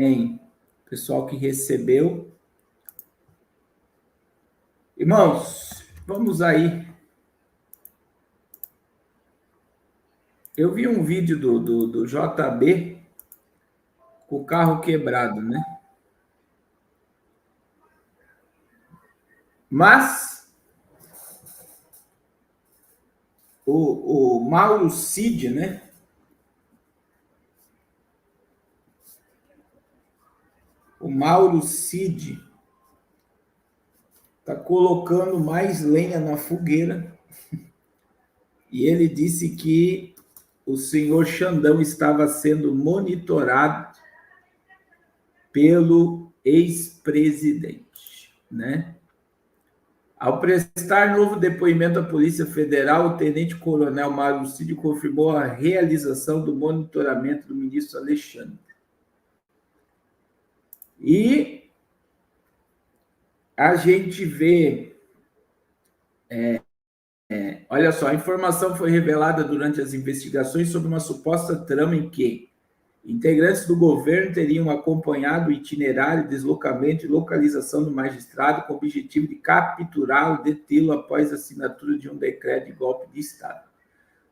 Amém. Pessoal que recebeu. Irmãos, vamos aí. Eu vi um vídeo do JB com o carro quebrado, né? Mas o Mauro Cid, né? O Mauro Cid está colocando mais lenha na fogueira e ele disse que o senhor Xandão estava sendo monitorado pelo ex-presidente, né? Ao prestar novo depoimento à Polícia Federal, o tenente-coronel Mauro Cid confirmou a realização do monitoramento do ministro Alexandre. E a gente vê... olha só, a informação foi revelada durante as investigações sobre uma suposta trama em que integrantes do governo teriam acompanhado o itinerário, deslocamento e localização do magistrado com o objetivo de capturá-lo, detê-lo após a assinatura de um decreto de golpe de Estado.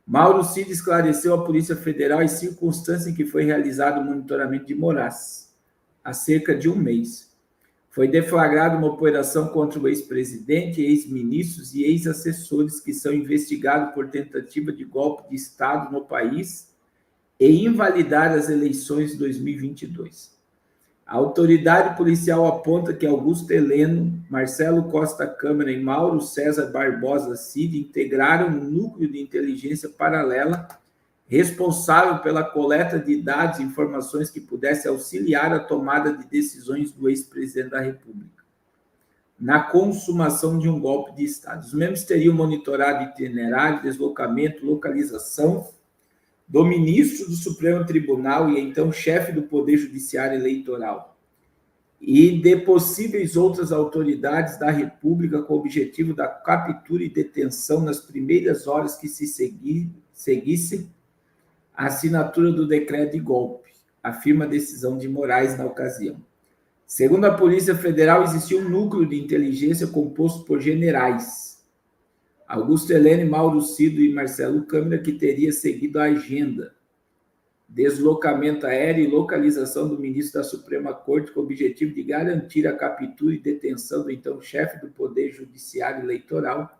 Mauro Cid esclareceu à Polícia Federal as circunstâncias em que foi realizado o monitoramento de Moraes, há cerca de um mês. Foi deflagrada uma operação contra o ex-presidente, ex-ministros e ex-assessores que são investigados por tentativa de golpe de Estado no país e invalidar as eleições de 2022. A autoridade policial aponta que Augusto Heleno, Marcelo Costa Câmara e Mauro César Barbosa Cid integraram um núcleo de inteligência paralela responsável pela coleta de dados e informações que pudesse auxiliar a tomada de decisões do ex-presidente da República na consumação de um golpe de Estado. Os membros teriam monitorado itinerário, deslocamento, localização do ministro do Supremo Tribunal e então chefe do Poder Judiciário Eleitoral e de possíveis outras autoridades da República com o objetivo da captura e detenção nas primeiras horas que se seguissem a assinatura do decreto de golpe, afirma a decisão de Moraes na ocasião. Segundo a Polícia Federal, existia um núcleo de inteligência composto por generais Augusto Heleno, Mauro Cid e Marcelo Câmara, que teria seguido a agenda, deslocamento aéreo e localização do ministro da Suprema Corte com o objetivo de garantir a captura e detenção do então chefe do Poder Judiciário Eleitoral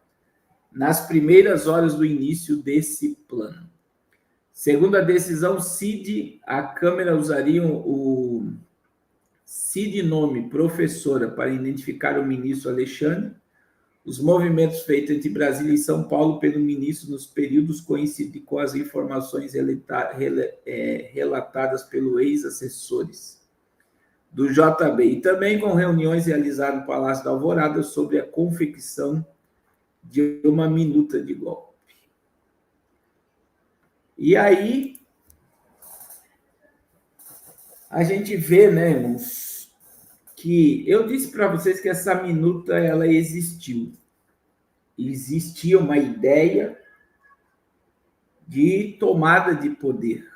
nas primeiras horas do início desse plano. Segundo a decisão Cid, a Câmara usaria o Cid nome professora para identificar o ministro Alexandre. Os movimentos feitos entre Brasília e São Paulo pelo ministro nos períodos coincidem com as informações relatadas pelo ex-assessores do JB e também com reuniões realizadas no Palácio da Alvorada sobre a confecção de uma minuta de golpe. E aí a gente vê, né, irmãos, que eu disse para vocês que essa minuta ela existiu. Existia uma ideia de tomada de poder.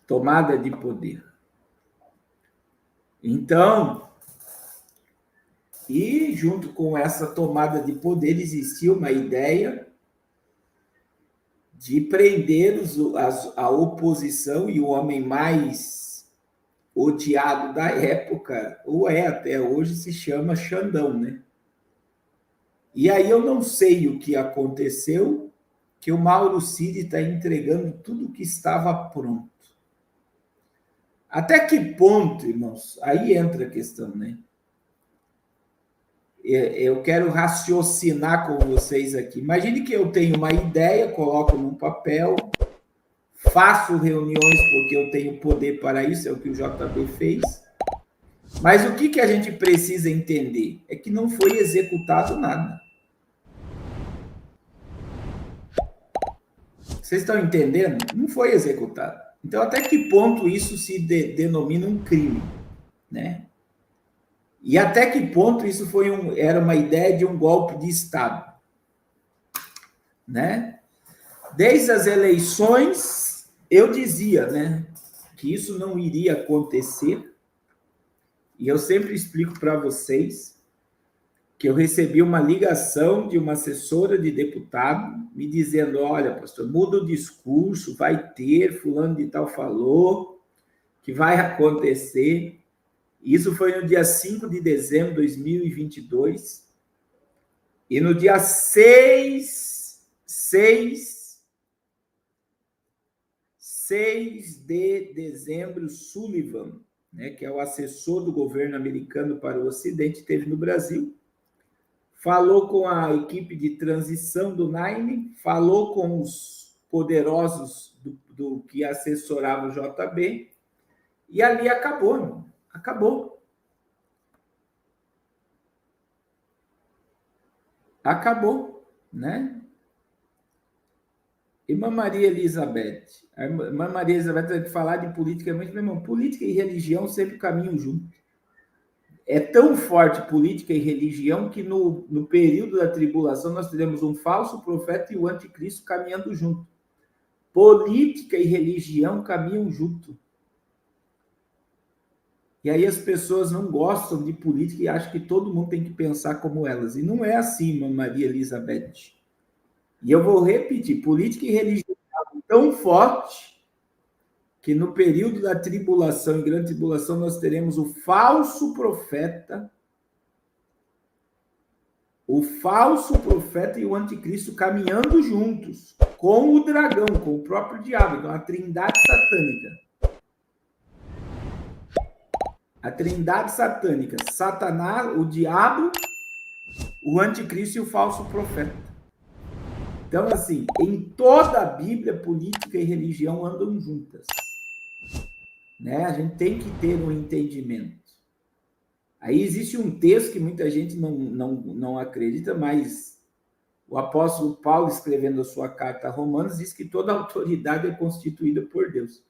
Tomada de poder. Então, e junto com essa tomada de poder existia uma ideia de prender a oposição e o homem mais odiado da época, ou é até hoje, se chama Xandão, né? E aí eu não sei o que aconteceu, que o Mauro Cid está entregando tudo o que estava pronto. Até que ponto, irmãos? Aí entra a questão, né? Eu quero raciocinar com vocês aqui. Imagine que eu tenho uma ideia, coloco num papel, faço reuniões porque eu tenho poder para isso, é o que o JB fez. Mas o que a gente precisa entender é que não foi executado nada. Vocês estão entendendo? Não foi executado. Então, até que ponto isso se denomina um crime, né? E até que ponto isso era uma ideia de um golpe de Estado, né? Desde as eleições, eu dizia, né, que isso não iria acontecer. E eu sempre explico para vocês que eu recebi uma ligação de uma assessora de deputado me dizendo: olha, pastor, muda o discurso, vai ter, fulano de tal falou, que vai acontecer. Isso foi no dia 5 de dezembro de 2022. E no dia 6 de dezembro, Sullivan, né, que é o assessor do governo americano para o Ocidente, esteve no Brasil, falou com a equipe de transição do Naime, falou com os poderosos do que assessorava o JB, e ali acabou, irmão. Acabou. Acabou, né? Irmã Maria Elizabeth. A irmã Maria Elizabeth vai falar de política, mas, meu irmão, política e religião sempre caminham juntos. É tão forte política e religião que no período da tribulação nós teremos um falso profeta e o anticristo caminhando junto. Política e religião caminham junto. E aí as pessoas não gostam de política e acham que todo mundo tem que pensar como elas. E não é assim, irmã Maria Elizabeth. E eu vou repetir, política e religião tão forte que no período da tribulação e grande tribulação nós teremos o falso profeta e o anticristo caminhando juntos, com o dragão, com o próprio diabo. Então, a trindade satânica. A trindade satânica, Satanás, o diabo, o anticristo e o falso profeta. Então, assim, em toda a Bíblia, política e religião andam juntas. Né? A gente tem que ter um entendimento. Aí existe um texto que muita gente não acredita, mas o apóstolo Paulo, escrevendo a sua carta a Romanos, diz que toda autoridade é constituída por Deus.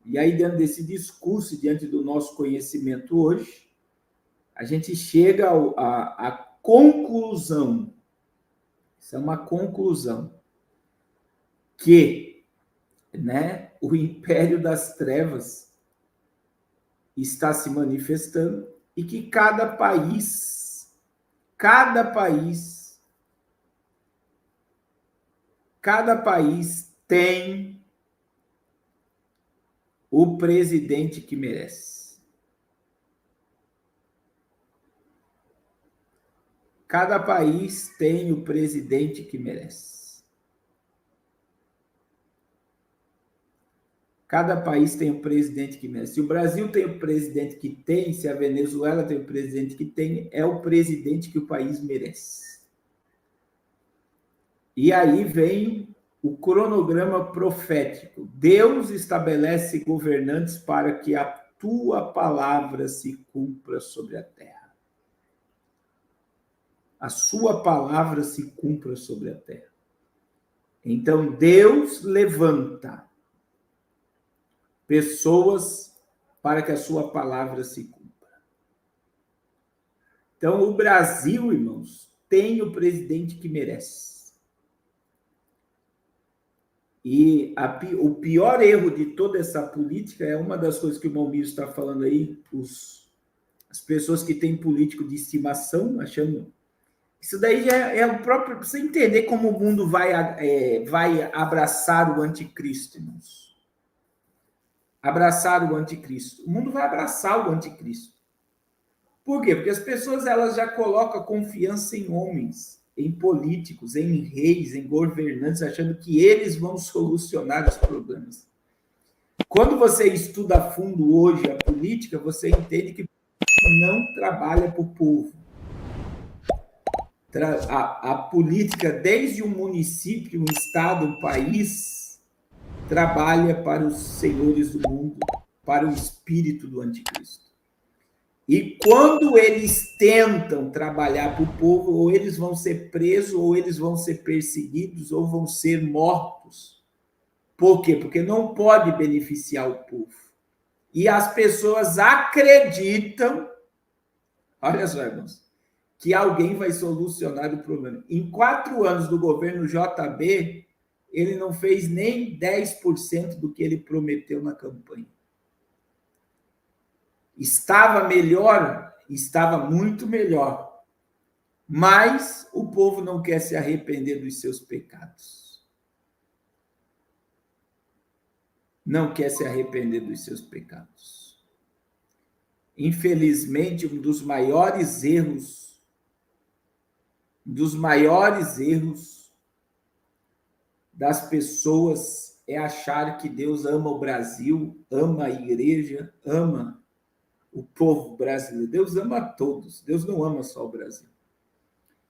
E aí, dentro desse discurso, diante do nosso conhecimento hoje, a gente chega à conclusão, isso é uma conclusão, que, né, o império das trevas está se manifestando e que cada país tem o presidente que merece. Cada país tem o presidente que merece. Cada país tem o presidente que merece. Se o Brasil tem o presidente que tem, se a Venezuela tem o presidente que tem, é o presidente que o país merece. E aí vem o cronograma profético. Deus estabelece governantes para que a tua palavra se cumpra sobre a terra. A sua palavra se cumpra sobre a terra. Então, Deus levanta pessoas para que a sua palavra se cumpra. Então, o Brasil, irmãos, tem o presidente que merece. E o pior erro de toda essa política é uma das coisas que o irmão Miro está falando aí, as pessoas que têm político de estimação, achando... Isso daí já é o próprio... Para você entender como o mundo vai abraçar o anticristo, irmãos. Abraçar o anticristo. O mundo vai abraçar o anticristo. Por quê? Porque as pessoas elas já colocam confiança em homens, em políticos, em reis, em governantes, achando que eles vão solucionar os problemas. Quando você estuda a fundo hoje a política, você entende que não trabalha para o povo. A política, desde um município, um estado, um país, trabalha para os senhores do mundo, para o espírito do anticristo. E quando eles tentam trabalhar para o povo, ou eles vão ser presos, ou eles vão ser perseguidos, ou vão ser mortos. Por quê? Porque não pode beneficiar o povo. E as pessoas acreditam, olha só, irmãos, que alguém vai solucionar o problema. Em 4 anos do governo JB, ele não fez nem 10% do que ele prometeu na campanha. Estava melhor? Estava muito melhor. Mas o povo não quer se arrepender dos seus pecados. Não quer se arrepender dos seus pecados. Infelizmente, um dos maiores erros das pessoas é achar que Deus ama o Brasil, ama a igreja, ama o povo brasileiro. Deus ama a todos. Deus não ama só o Brasil.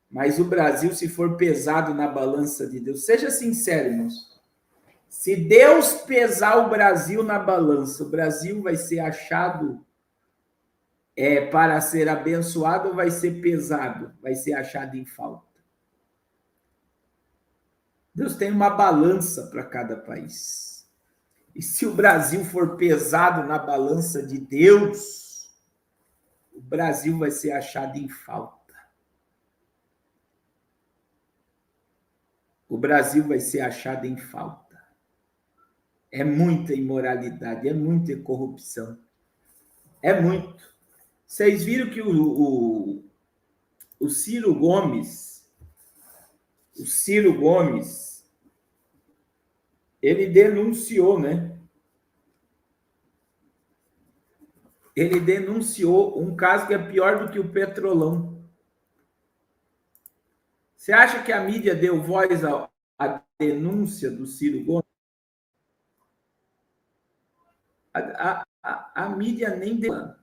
Mas o Brasil, se for pesado na balança de Deus, seja sincero, irmãos. Se Deus pesar o Brasil na balança, o Brasil vai ser achado para ser abençoado ou vai ser pesado? Vai ser achado em falta. Deus tem uma balança para cada país. E se o Brasil for pesado na balança de Deus, o Brasil vai ser achado em falta. O Brasil vai ser achado em falta. É muita imoralidade, é muita corrupção. É muito. Vocês viram que o Ciro Gomes, ele denunciou, né? Ele denunciou um caso que é pior do que o Petrolão. Você acha que a mídia deu voz à denúncia do Ciro Gomes? A mídia nem deu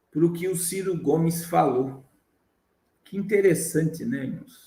para o que o Ciro Gomes falou. Que interessante, né, irmãos?